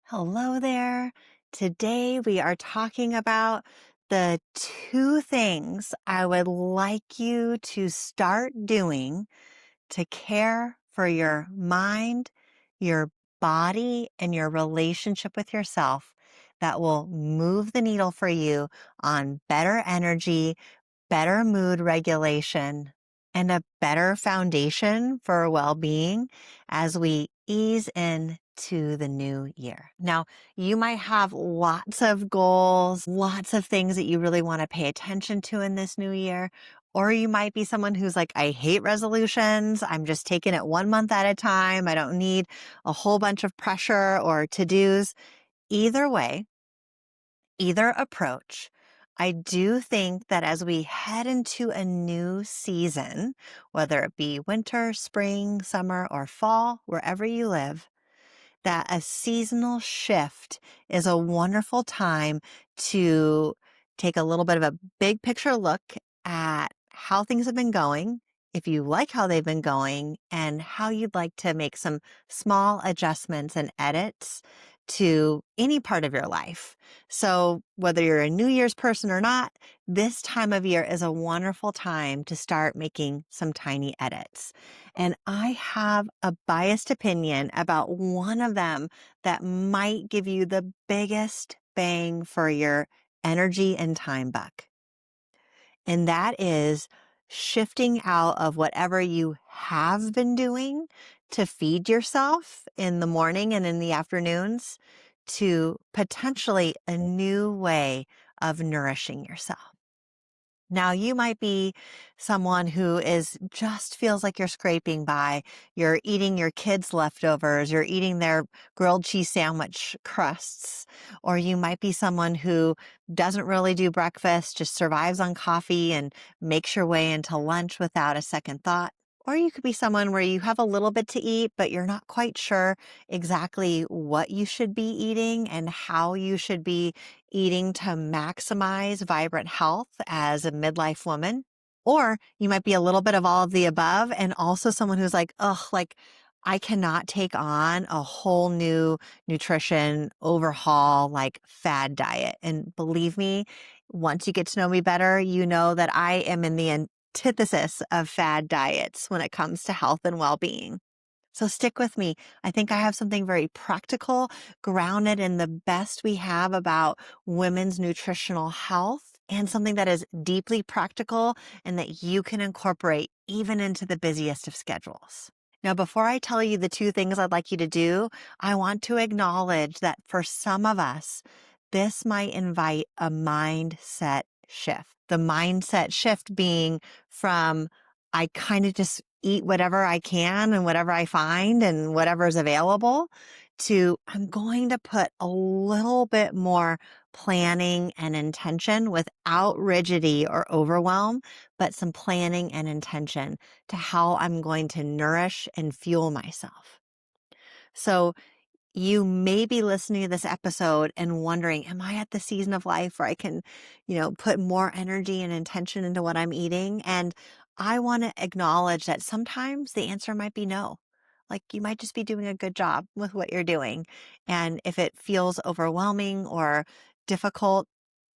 Hello there. Today we are talking about the two things I would like you to start doing to care for your mind, your body, and your relationship with yourself that will move the needle for you on better energy, better mood regulation, and a better foundation for well-being as we ease into the new year. Now, you might have lots of goals, lots of things that you really want to pay attention to in this new year. Or you might be someone who's like, I hate resolutions. I'm just taking it 1 month at a time. I don't need a whole bunch of pressure or to-dos. Either way, either approach, I do think that as we head into a new season, whether it be winter, spring, summer, or fall, wherever you live, that a seasonal shift is a wonderful time to take a little bit of a big picture look at how things have been going, if you like how they've been going, and how you'd like to make some small adjustments and edits to any part of your life. So whether you're a New Year's person or not, this time of year is a wonderful time to start making some tiny edits. And I have a biased opinion about one of them that might give you the biggest bang for your energy and time buck. And that is shifting out of whatever you have been doing to feed yourself in the morning and in the afternoons to potentially a new way of nourishing yourself. Now, you might be someone who is just feels like you're scraping by. You're eating your kids' leftovers. You're eating their grilled cheese sandwich crusts. Or you might be someone who doesn't really do breakfast, just survives on coffee and makes your way into lunch without a second thought. Or you could be someone where you have a little bit to eat, but you're not quite sure exactly what you should be eating and how you should be eating to maximize vibrant health as a midlife woman. Or you might be a little bit of all of the above and also someone who's like, ugh, like I cannot take on a whole new nutrition overhaul, like fad diet. And believe me, once you get to know me better, you know that I am in the antithesis of fad diets when it comes to health and well-being. So stick with me. I think I have something very practical, grounded in the best we have about women's nutritional health, and something that is deeply practical and that you can incorporate even into the busiest of schedules. Now, before I tell you the two things I'd like you to do, I want to acknowledge that for some of us, this might invite a mindset shift. The mindset shift being from I kind of just eat whatever I can and whatever I find and whatever's available to I'm going to put a little bit more planning and intention without rigidity or overwhelm, but some planning and intention to how I'm going to nourish and fuel myself. So you may be listening to this episode and wondering, am I at the season of life where I can, put more energy and intention into what I'm eating? And I want to acknowledge that sometimes the answer might be no. Like you might just be doing a good job with what you're doing. And if it feels overwhelming or difficult,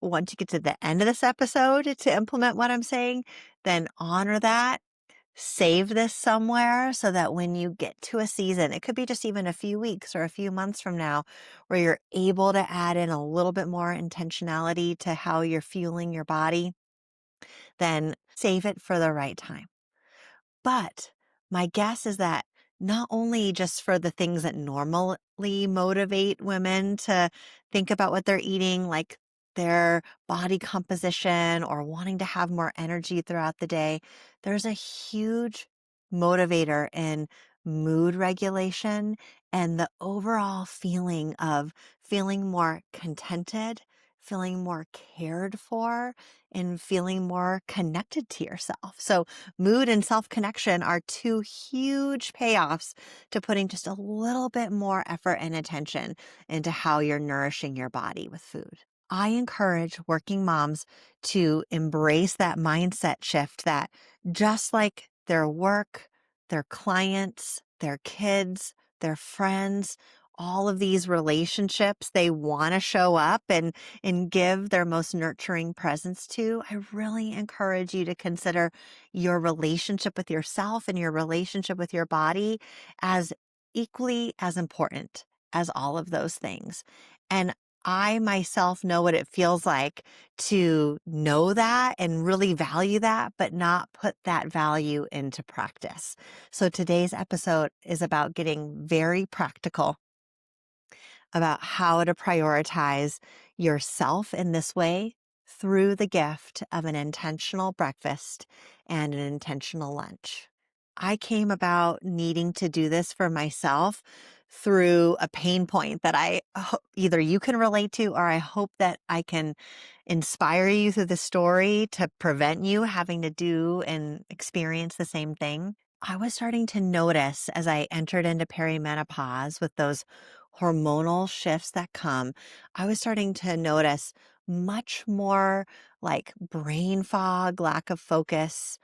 once you get to the end of this episode to implement what I'm saying, then honor that. Save this somewhere so that when you get to a season, it could be just even a few weeks or a few months from now, where you're able to add in a little bit more intentionality to how you're fueling your body, then save it for the right time. But my guess is that not only just for the things that normally motivate women to think about what they're eating, like their body composition or wanting to have more energy throughout the day, there's a huge motivator in mood regulation and the overall feeling of feeling more contented, feeling more cared for, and feeling more connected to yourself. So mood and self-connection are two huge payoffs to putting just a little bit more effort and attention into how you're nourishing your body with food. I encourage working moms to embrace that mindset shift that just like their work, their clients, their kids, their friends, all of these relationships they want to show up and give their most nurturing presence to, I really encourage you to consider your relationship with yourself and your relationship with your body as equally as important as all of those things. And I myself know what it feels like to know that and really value that, but not put that value into practice. So today's episode is about getting very practical about how to prioritize yourself in this way through the gift of an intentional breakfast and an intentional lunch. I came about needing to do this for myself through a pain point that either you can relate to, or I hope that I can inspire you through the story to prevent you having to do and experience the same thing. I was starting to notice as I entered into perimenopause with those hormonal shifts that come, I was starting to notice much more like brain fog, lack of focus.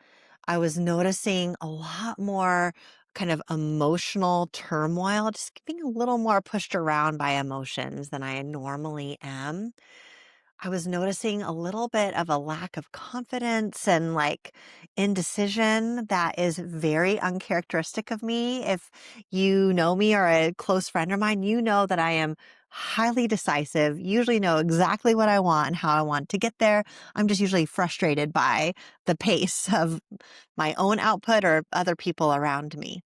I was noticing a lot more kind of emotional turmoil, just being a little more pushed around by emotions than I normally am. I was noticing a little bit of a lack of confidence and like indecision that is very uncharacteristic of me. If you know me or a close friend of mine, you know that I am highly decisive, usually know exactly what I want and how I want to get there. I'm just usually frustrated by the pace of my own output or other people around me.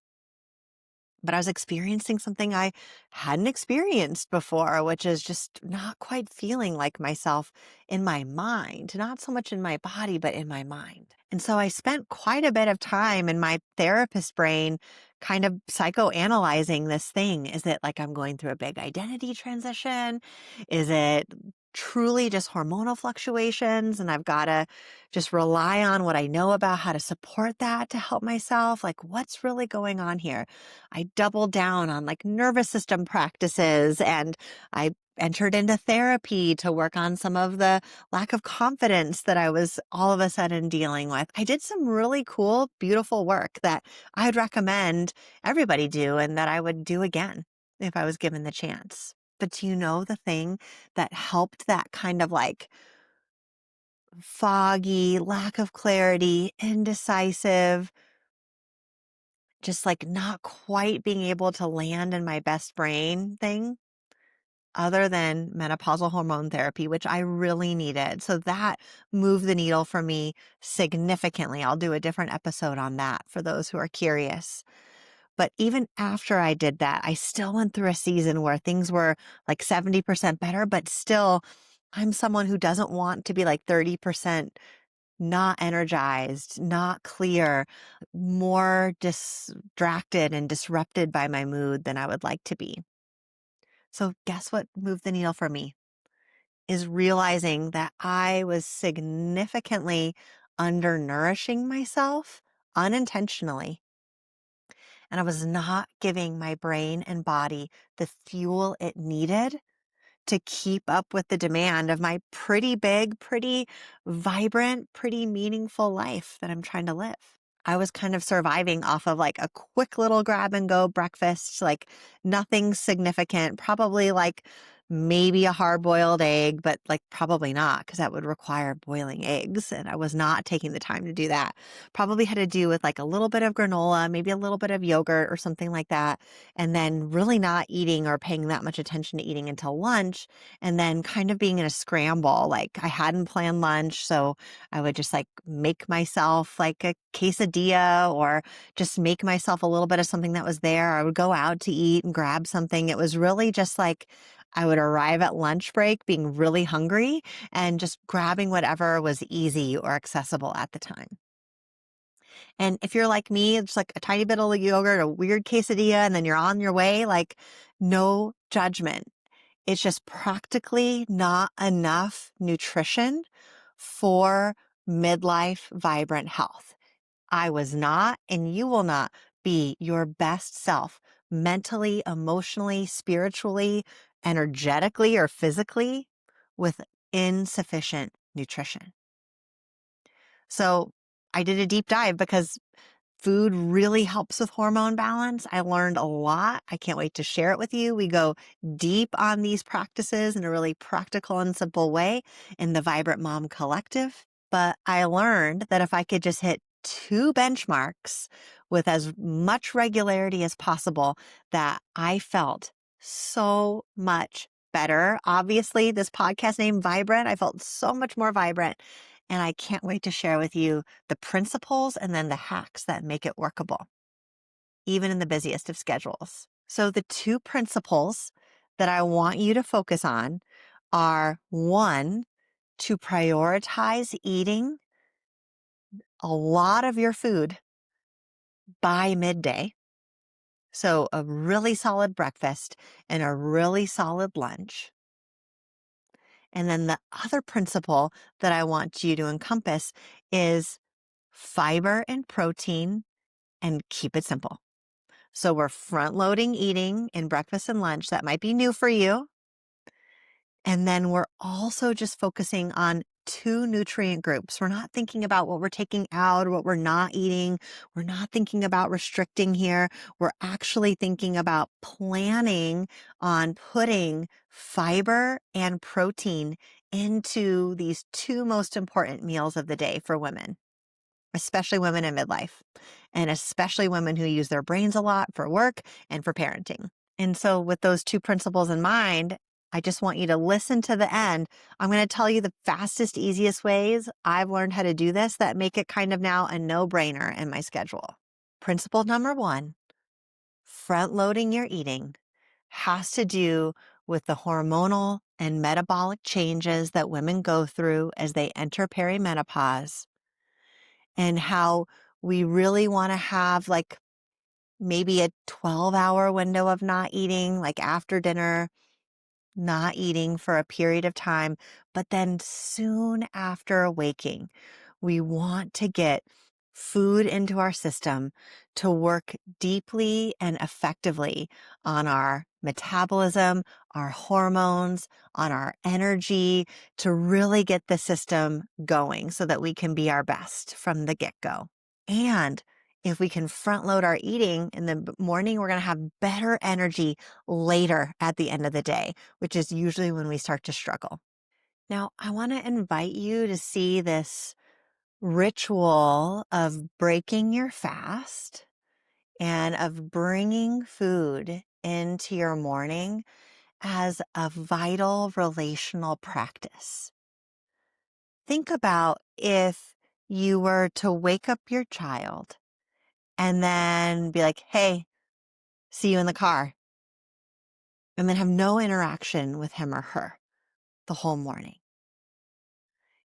But I was experiencing something I hadn't experienced before, which is just not quite feeling like myself in my mind, not so much in my body, but in my mind. And so I spent quite a bit of time in my therapist brain kind of psychoanalyzing this thing. Is it like I'm going through a big identity transition? Is it truly just hormonal fluctuations and I've got to just rely on what I know about how to support that to help myself? Like, what's really going on here? I doubled down on like nervous system practices, and I entered into therapy to work on some of the lack of confidence that I was all of a sudden dealing with. I did some really cool, beautiful work that I'd recommend everybody do and that I would do again if I was given the chance. But do you know the thing that helped that kind of like foggy, lack of clarity, indecisive, just like not quite being able to land in my best brain thing, other than menopausal hormone therapy, which I really needed? So that moved the needle for me significantly. I'll do a different episode on that for those who are curious. But even after I did that, I still went through a season where things were like 70% better, but still, I'm someone who doesn't want to be like 30% not energized, not clear, more distracted and disrupted by my mood than I would like to be. So guess what moved the needle for me is realizing that I was significantly undernourishing myself unintentionally. And I was not giving my brain and body the fuel it needed to keep up with the demand of my pretty big, pretty vibrant, pretty meaningful life that I'm trying to live. I was kind of surviving off of like a quick little grab and go breakfast, like nothing significant, probably like maybe a hard boiled egg, but like probably not because that would require boiling eggs. And I was not taking the time to do that. Probably had to do with like a little bit of granola, maybe a little bit of yogurt or something like that. And then really not eating or paying that much attention to eating until lunch. And then kind of being in a scramble. Like I hadn't planned lunch. So I would just like make myself like a quesadilla or just make myself a little bit of something that was there. I would go out to eat and grab something. It was really just like I would arrive at lunch break being really hungry and just grabbing whatever was easy or accessible at the time. And if you're like me, it's like a tiny bit of yogurt, a weird quesadilla, and then you're on your way, like no judgment. It's just practically not enough nutrition for midlife vibrant health. I was not, and you will not be your best self mentally, emotionally, spiritually, energetically, or physically with insufficient nutrition. So I did a deep dive because Food really helps with hormone balance. I learned a lot. I can't wait to share it with you. We go deep on these practices in a really practical and simple way in the Vibrant Mom Collective. But I learned that if I could just hit 2 benchmarks with as much regularity as possible, that I felt so much better. Obviously, this podcast name Vibrant, I felt so much more vibrant. And I can't wait to share with you the principles and then the hacks that make it workable, even in the busiest of schedules. So the 2 principles that I want you to focus on are, 1, to prioritize eating a lot of your food by midday. So a really solid breakfast and a really solid lunch. And then the other principle that I want you to encompass is fiber and protein, and keep it simple. So we're front loading eating in breakfast and lunch. That might be new for you. And then we're also just focusing on 2 nutrient groups. We're not thinking about what we're taking out or what we're not eating. We're not thinking about restricting here. We're actually thinking about planning on putting fiber and protein into these 2 most important meals of the day for women, especially women in midlife, and especially women who use their brains a lot for work and for parenting. And so with those 2 principles in mind, I just want you to listen to the end. I'm going to tell you the fastest, easiest ways I've learned how to do this that make it kind of now a no-brainer in my schedule. Principle number 1, front loading your eating, has to do with the hormonal and metabolic changes that women go through as they enter perimenopause, and how we really want to have like maybe a 12-hour window of not eating, like after dinner, not eating for a period of time. But then soon after waking, we want to get food into our system to work deeply and effectively on our metabolism, our hormones, on our energy, to really get the system going so that we can be our best from the get-go. And if we can front load our eating in the morning, we're going to have better energy later at the end of the day, which is usually when we start to struggle. Now, I want to invite you to see this ritual of breaking your fast and of bringing food into your morning as a vital relational practice. Think about if you were to wake up your child and then be like, hey, see you in the car, and then have no interaction with him or her the whole morning.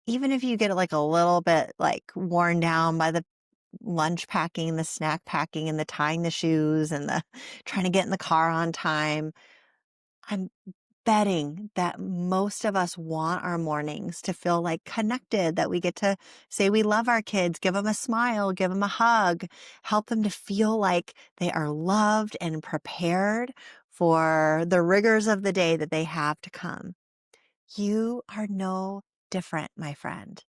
Even if you get like a little bit like worn down by the lunch packing, the snack packing, and the tying the shoes and the trying to get in the car on time, I'm betting that most of us want our mornings to feel like connected, that we get to say we love our kids, give them a smile, give them a hug, help them to feel like they are loved and prepared for the rigors of the day that they have to come. You are no different, my friend.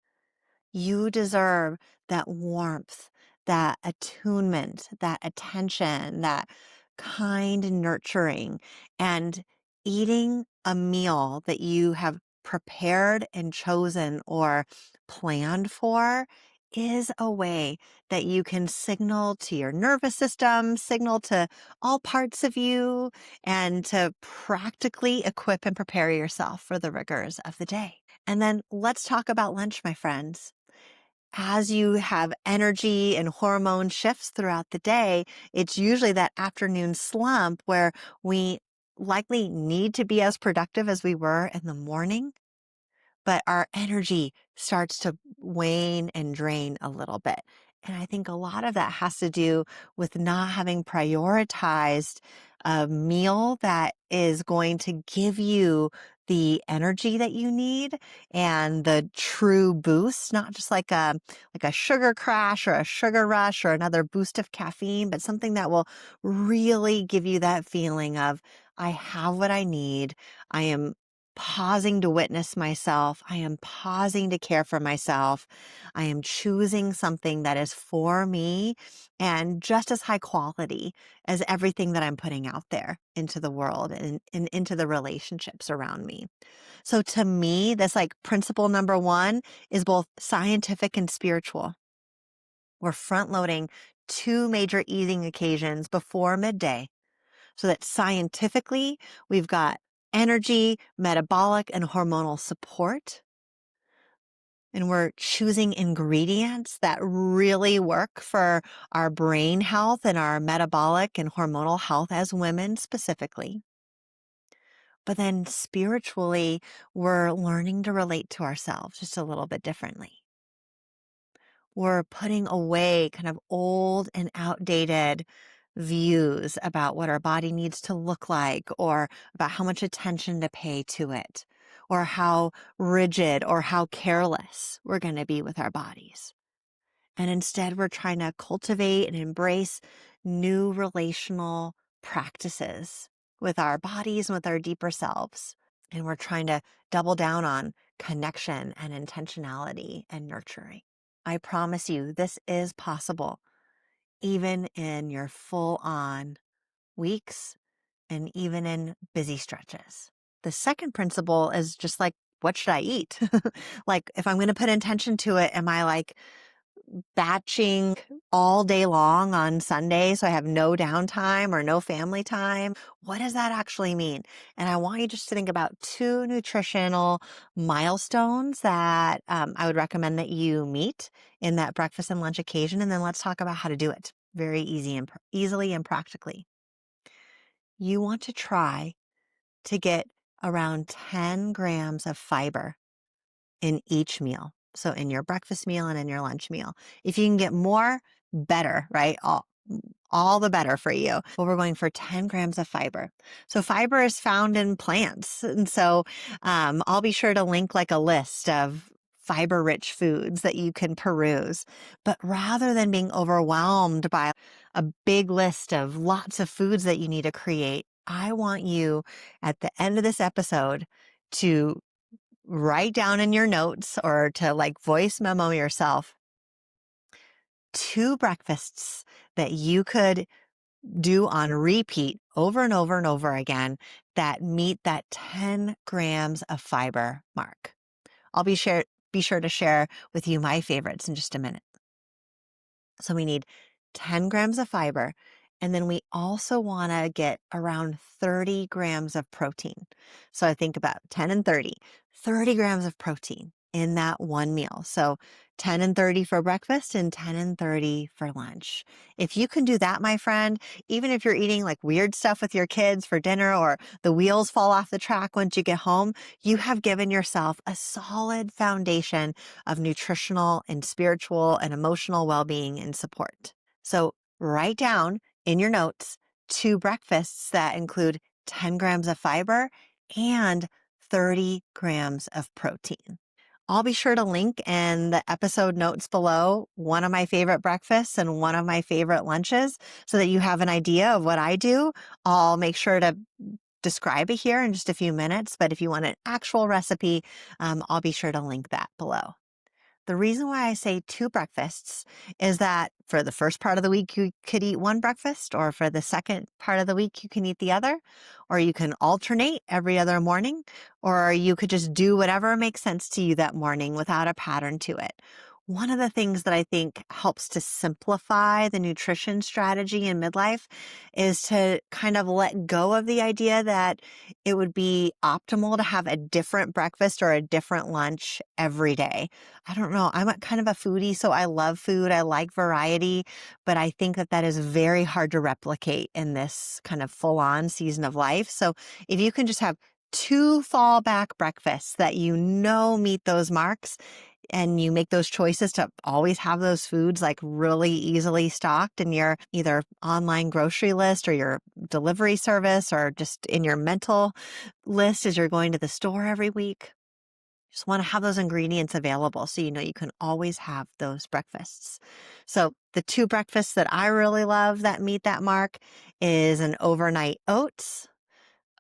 You deserve that warmth, that attunement, that attention, that kind nurturing. And eating a meal that you have prepared and chosen or planned for is a way that you can signal to your nervous system, signal to all parts of you, and to practically equip and prepare yourself for the rigors of the day. And then let's talk about lunch, my friends. As you have energy and hormone shifts throughout the day, it's usually that afternoon slump where we likely need to be as productive as we were in the morning, but our energy starts to wane and drain a little bit. And I think a lot of that has to do with not having prioritized a meal that is going to give you the energy that you need and the true boost, not just like a sugar crash or a sugar rush or another boost of caffeine, but something that will really give you that feeling of, I have what I need. I am pausing to witness myself. I am pausing to care for myself. I am choosing something that is for me and just as high quality as everything that I'm putting out there into the world and into the relationships around me. So to me, this like principle number one is both scientific and spiritual. We're front loading two major eating occasions before midday so that scientifically we've got energy, metabolic, and hormonal support. And we're choosing ingredients that really work for our brain health and our metabolic and hormonal health as women specifically. But then spiritually, we're learning to relate to ourselves just a little bit differently. We're putting away kind of old and outdated views about what our body needs to look like or about how much attention to pay to it or how rigid or how careless we're going to be with our bodies. And instead, we're trying to cultivate and embrace new relational practices with our bodies and with our deeper selves. And we're trying to double down on connection and intentionality and nurturing. I promise you, this is possible, even in your full on weeks and even in busy stretches. The second principle is just like, what should I eat? Like, if I'm going to put intention to it, am I like batching all day long on Sunday so I have no downtime or no family time? What does that actually mean? And I want you just to think about two nutritional milestones that I would recommend that you meet in that breakfast and lunch occasion. And then let's talk about how to do it very easily and practically. You want to try to get around 10 grams of fiber in each meal. So in your breakfast meal and in your lunch meal. If you can get more, better, right? All the better for you. Well, we're going for 10 grams of fiber. So fiber is found in plants. And so I'll be sure to link like a list of fiber rich foods that you can peruse. But rather than being overwhelmed by a big list of lots of foods that you need to create, I want you at the end of this episode to write down in your notes or to like voice memo yourself two breakfasts that you could do on repeat over and over and over again that meet that 10 grams of fiber mark. I'll be sure to share with you my favorites in just a minute. So we need 10 grams of fiber. And then we also want to get around 30 grams of protein. So I think about 10 and 30 grams of protein in that one meal. So 10 and 30 for breakfast and 10 and 30 for lunch. If you can do that, my friend, even if you're eating like weird stuff with your kids for dinner or the wheels fall off the track once you get home, you have given yourself a solid foundation of nutritional and spiritual and emotional well-being and support. So write down in your notes two breakfasts that include 10 grams of fiber and 30 grams of protein. I'll be sure to link in the episode notes below one of my favorite breakfasts and one of my favorite lunches so that you have an idea of what I do. I'll make sure to describe it here in just a few minutes, but if you want an actual recipe, I'll be sure to link that below. The reason why I say two breakfasts is that for the first part of the week, you could eat one breakfast, or for the second part of the week, you can eat the other, or you can alternate every other morning, or you could just do whatever makes sense to you that morning without a pattern to it. One of the things that I think helps to simplify the nutrition strategy in midlife is to kind of let go of the idea that it would be optimal to have a different breakfast or a different lunch every day. I don't know. I'm kind of a foodie, so I love food. I like variety, but I think that that is very hard to replicate in this kind of full-on season of life. So if you can just have two fallback breakfasts that you know meet those marks, and you make those choices to always have those foods like really easily stocked in your either online grocery list or your delivery service or just in your mental list as you're going to the store every week. Just want to have those ingredients available so you know you can always have those breakfasts. So the two breakfasts that I really love that meet that mark is an overnight oats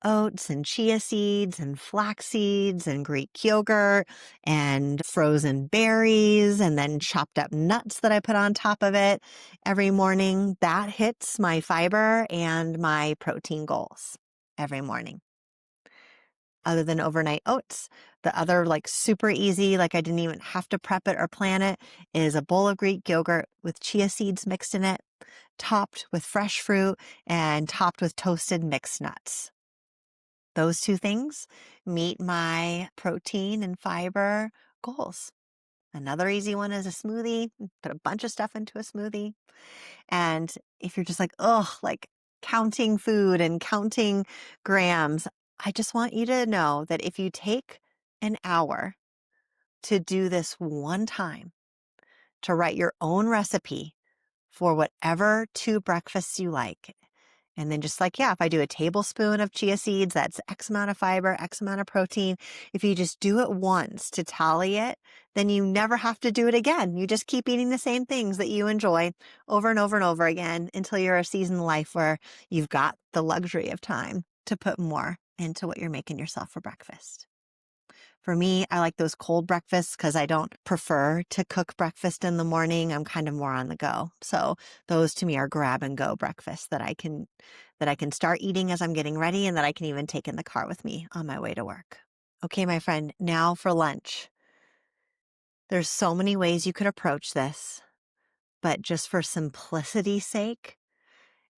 oats and chia seeds and flax seeds and Greek yogurt and frozen berries and then chopped up nuts that I put on top of it every morning. That hits my fiber and my protein goals every morning. Other than overnight oats, the other like super easy, like I didn't even have to prep it or plan it, is a bowl of Greek yogurt with chia seeds mixed in it, topped with fresh fruit and topped with toasted mixed nuts. Those two things meet my protein and fiber goals. Another easy one is a smoothie. Put a bunch of stuff into a smoothie. And if you're just like, oh, like counting food and counting grams, I just want you to know that if you take an hour to do this one time, to write your own recipe for whatever two breakfasts you like, and then just like, yeah, if I do a tablespoon of chia seeds, that's X amount of fiber, X amount of protein. If you just do it once to tally it, then you never have to do it again. You just keep eating the same things that you enjoy over and over and over again until you're a seasoned life where you've got the luxury of time to put more into what you're making yourself for breakfast. For me, I like those cold breakfasts because I don't prefer to cook breakfast in the morning. I'm kind of more on the go. So those to me are grab and go breakfasts that I can start eating as I'm getting ready and that I can even take in the car with me on my way to work. Okay, my friend, now for lunch. There's so many ways you could approach this, but just for simplicity's sake,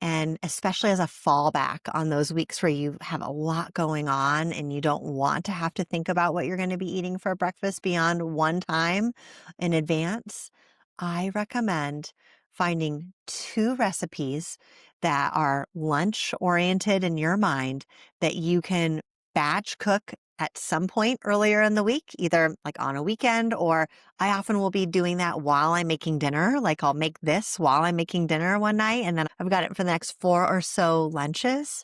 and especially as a fallback on those weeks where you have a lot going on and you don't want to have to think about what you're going to be eating for breakfast beyond one time in advance, I recommend finding two recipes that are lunch oriented in your mind that you can batch cook at some point earlier in the week, either like on a weekend, or I often will be doing that while I'm making dinner. Like I'll make this while I'm making dinner one night, and then I've got it for the next 4 or so lunches.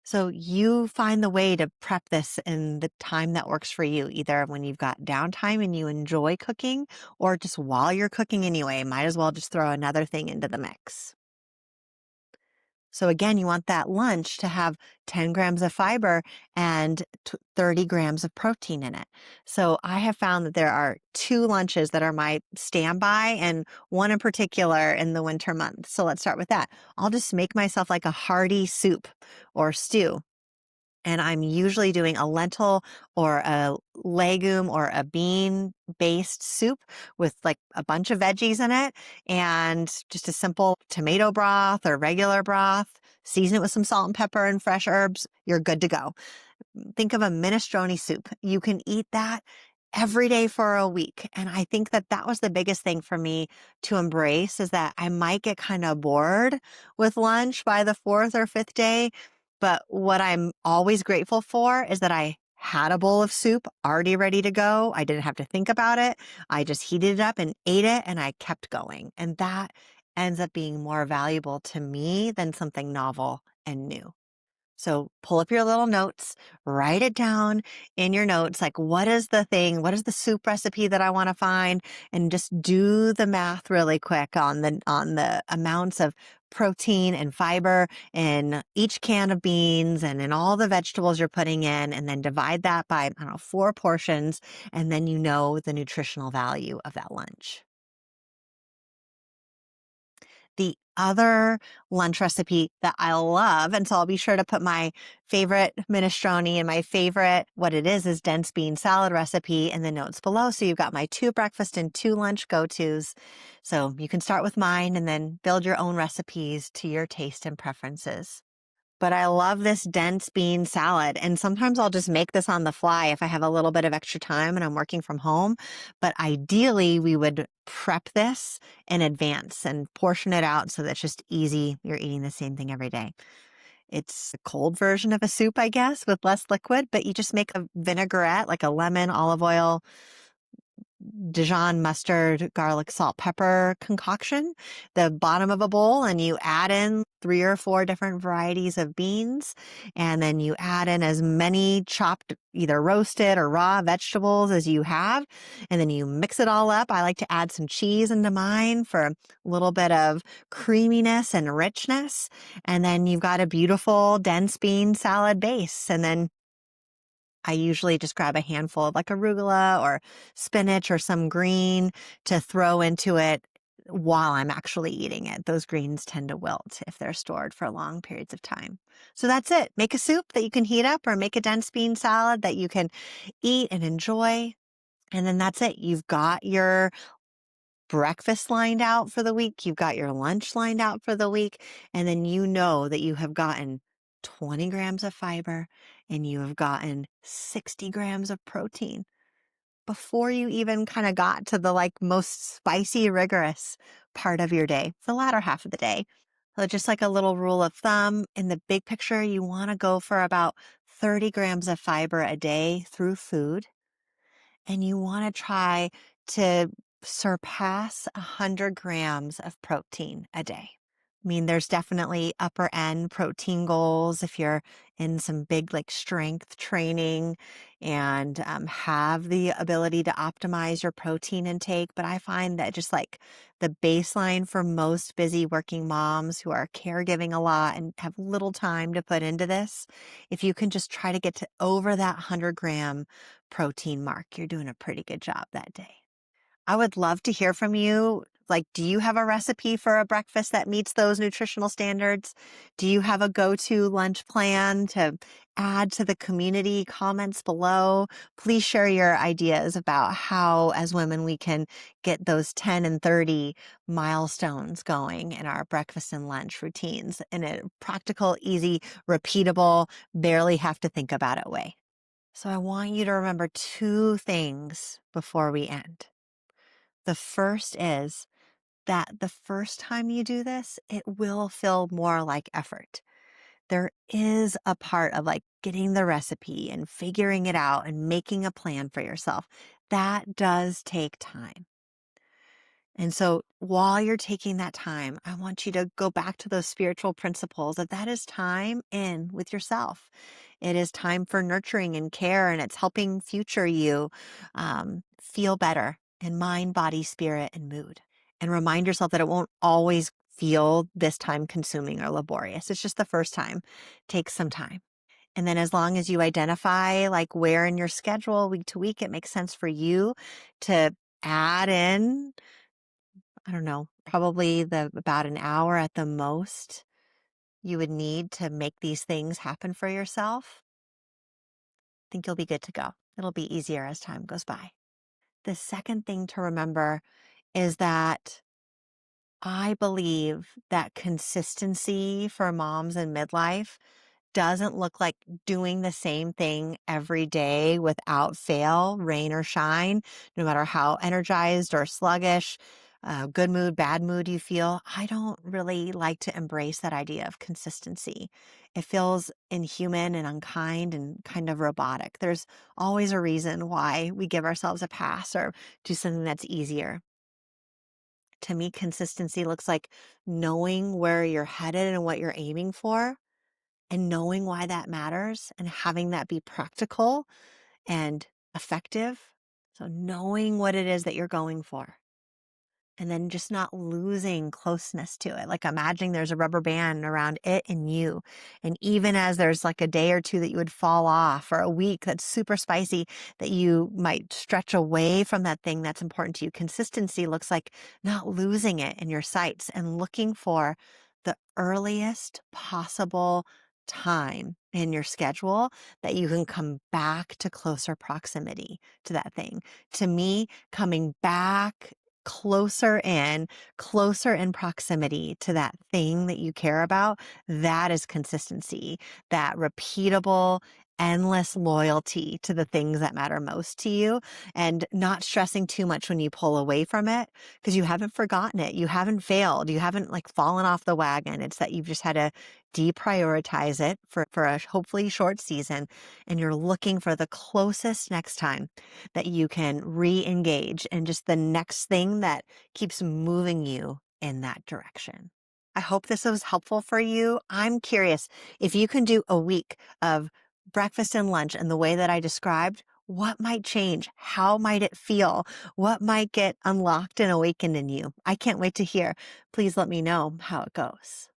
So you find the way to prep this in the time that works for you, either when you've got downtime and you enjoy cooking, or just while you're cooking anyway. Might as well just throw another thing into the mix. So again, you want that lunch to have 10 grams of fiber and 30 grams of protein in it. So I have found that there are two lunches that are my standby and one in particular in the winter months. So let's start with that. I'll just make myself like a hearty soup or stew. And I'm usually doing a lentil or a legume or a bean based soup with like a bunch of veggies in it and just a simple tomato broth or regular broth. Season it with some salt and pepper and fresh herbs. You're good to go. Think of a minestrone soup. You can eat that every day for a week. And I think that that was the biggest thing for me to embrace, is that I might get kind of bored with lunch by the fourth or fifth day. But what I'm always grateful for is that I had a bowl of soup already ready to go. I didn't have to think about it. I just heated it up and ate it, and I kept going. And that ends up being more valuable to me than something novel and new. So pull up your little notes, write it down in your notes. Like, what is the thing? What is the soup recipe that I want to find? And just do the math really quick on the amounts of protein and fiber in each can of beans and in all the vegetables you're putting in, and then divide that by, I don't know, 4 portions. And then you know the nutritional value of that lunch. The other lunch recipe that I love, and so I'll be sure to put my favorite minestrone and my favorite, what it is dense bean salad recipe in the notes below. So you've got my 2 breakfast and 2 lunch go-tos. So you can start with mine and then build your own recipes to your taste and preferences. But I love this dense bean salad. And sometimes I'll just make this on the fly if I have a little bit of extra time and I'm working from home. But ideally, we would prep this in advance and portion it out so that's just easy. You're eating the same thing every day. It's a cold version of a soup, I guess, with less liquid, but you just make a vinaigrette, like a lemon, olive oil, Dijon mustard, garlic, salt, pepper concoction, the bottom of a bowl, and you add in 3 or 4 different varieties of beans. And then you add in as many chopped, either roasted or raw vegetables as you have. And then you mix it all up. I like to add some cheese into mine for a little bit of creaminess and richness. And then you've got a beautiful, dense bean salad base. And then I usually just grab a handful of like arugula or spinach or some green to throw into it while I'm actually eating it. Those greens tend to wilt if they're stored for long periods of time. So that's it. Make a soup that you can heat up or make a dense bean salad that you can eat and enjoy. And then that's it. You've got your breakfast lined out for the week. You've got your lunch lined out for the week. And then you know that you have gotten 20 grams of fiber and you have gotten 60 grams of protein before you even kind of got to the like most spicy, rigorous part of your day, the latter half of the day. So just like a little rule of thumb, in the big picture, you want to go for about 30 grams of fiber a day through food. And you want to try to surpass 100 grams of protein a day. I mean, there's definitely upper end protein goals if you're in some big like strength training and have the ability to optimize your protein intake. But I find that just like the baseline for most busy working moms who are caregiving a lot and have little time to put into this, if you can just try to get to over that 100-gram protein mark, you're doing a pretty good job that day. I would love to hear from you. Like, do you have a recipe for a breakfast that meets those nutritional standards? Do you have a go-to lunch plan to add to the community? Comments below. Please share your ideas about how, as women, we can get those 10 and 30 milestones going in our breakfast and lunch routines in a practical, easy, repeatable, barely have to think about it way. So I want you to remember 2 things before we end. The first is that the first time you do this, it will feel more like effort. There is a part of like getting the recipe and figuring it out and making a plan for yourself. That does take time. And so while you're taking that time, I want you to go back to those spiritual principles that is time in with yourself. It is time for nurturing and care, and it's helping future you feel better in mind, body, spirit, and mood. And remind yourself that it won't always feel this time consuming or laborious. It's just the first time. Take some time. And then as long as you identify like where in your schedule week to week it makes sense for you to add in, I don't know, probably about an hour at the most you would need to make these things happen for yourself, I think you'll be good to go. It'll be easier as time goes by. The second thing to remember is that I believe that consistency for moms in midlife doesn't look like doing the same thing every day without fail, rain or shine, no matter how energized or sluggish, good mood, bad mood you feel. I don't really like to embrace that idea of consistency. It feels inhuman and unkind and kind of robotic. There's always a reason why we give ourselves a pass or do something that's easier. To me, consistency looks like knowing where you're headed and what you're aiming for and knowing why that matters and having that be practical and effective. So knowing what it is that you're going for and then just not losing closeness to it. Like imagining there's a rubber band around it and you. And even as there's like a day or two that you would fall off or a week that's super spicy that you might stretch away from that thing that's important to you. Consistency looks like not losing it in your sights and looking for the earliest possible time in your schedule that you can come back to closer proximity to that thing. To me, coming back closer in proximity to that thing that you care about, that is consistency, that repeatable, endless loyalty to the things that matter most to you and not stressing too much when you pull away from it because you haven't forgotten it. You haven't failed. You haven't like fallen off the wagon. It's that you've just had to deprioritize it for a hopefully short season. And you're looking for the closest next time that you can re-engage and just the next thing that keeps moving you in that direction. I hope this was helpful for you. I'm curious if you can do a week of breakfast and lunch in the way that I described, what might change? How might it feel? What might get unlocked and awakened in you? I can't wait to hear. Please let me know how it goes.